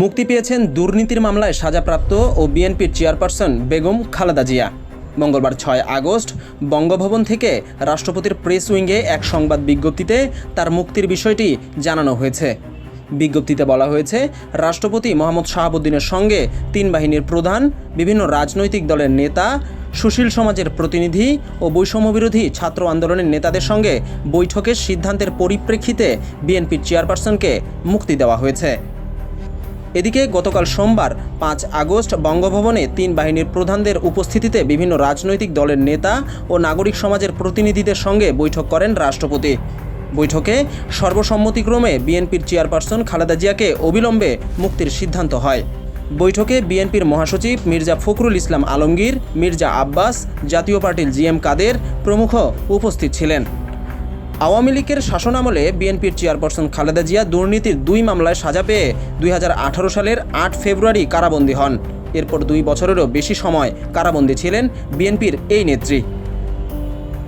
মুক্তি পেয়েছেন দুর্নীতির মামলায় সাজাপ্রাপ্ত ও বিএনপির চেয়ারপারসন বেগম খালেদা জিয়া। মঙ্গলবার ৬ আগস্ট বঙ্গভবন থেকে রাষ্ট্রপতির প্রেস উইংয়ে এক সংবাদ বিজ্ঞপ্তিতে তার মুক্তির বিষয়টি জানানো হয়েছে। বিজ্ঞপ্তিতে বলা হয়েছে, রাষ্ট্রপতি মোহাম্মদ শাহাবুদ্দিনের সঙ্গে ৩ বাহিনীর প্রধান, বিভিন্ন রাজনৈতিক দলের নেতা, সুশীল সমাজের প্রতিনিধি ও বৈষম্যবিরোধী ছাত্র আন্দোলনের নেতাদের সঙ্গে বৈঠকের সিদ্ধান্তের পরিপ্রেক্ষিতে বিএনপির চেয়ারপারসনকে মুক্তি দেওয়া হয়েছে। এদিকে গতকাল সোমবার ৫ আগস্ট বঙ্গভবনে ৩ বাহিনীর প্রধানদের উপস্থিতিতে বিভিন্ন রাজনৈতিক দলের নেতা ও নাগরিক সমাজের প্রতিনিধিদের সঙ্গে বৈঠক করেন রাষ্ট্রপতি। বৈঠকে সর্বসম্মতিক্রমে বিএনপির চেয়ারপারসন খালেদা জিয়াকে অবিলম্বে মুক্তির সিদ্ধান্ত হয়। বৈঠকে বিএনপির মহাসচিব মির্জা ফখরুল ইসলাম আলমগীর, মির্জা আব্বাস, জাতীয় পার্টির জিএম কাদের প্রমুখ উপস্থিত ছিলেন। আওয়ামী লীগের শাসনামলে বিএনপির চেয়ারপারসন খালেদা জিয়া দুর্নীতির ২ মামলায় সাজা পেয়ে ২০১৮ সালের ৮ ফেব্রুয়ারি কারাবন্দী হন। এরপর ২ বছরেরও বেশি সময় কারাবন্দী ছিলেন বিএনপির এই নেত্রী।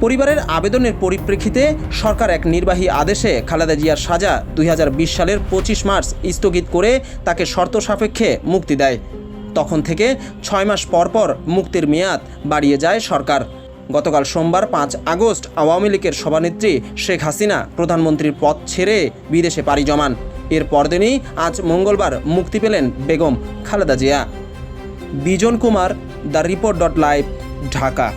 পরিবারের আবেদনের পরিপ্রেক্ষিতে সরকার এক নির্বাহী আদেশে খালেদা জিয়ার সাজা ২০২০ সালের ২৫ মার্চ স্থগিত করে তাকে শর্ত সাপেক্ষে মুক্তি দেয়। তখন থেকে ৬ মাস পর পর মুক্তির মেয়াদ বাড়িয়ে যায় সরকার। গতকাল সোমবার ৫ আগস্ট আওয়ামী লীগের সভানেত্রী শেখ হাসিনা প্রধানমন্ত্রীর পদ ছেড়ে বিদেশে পাড়ি জমান। এর পরদিনই আজ মঙ্গলবার মুক্তি পেলেন বেগম খালেদা জিয়া। বিজন কুমার, দ্য রিপোর্ট.লাইভ, ঢাকা।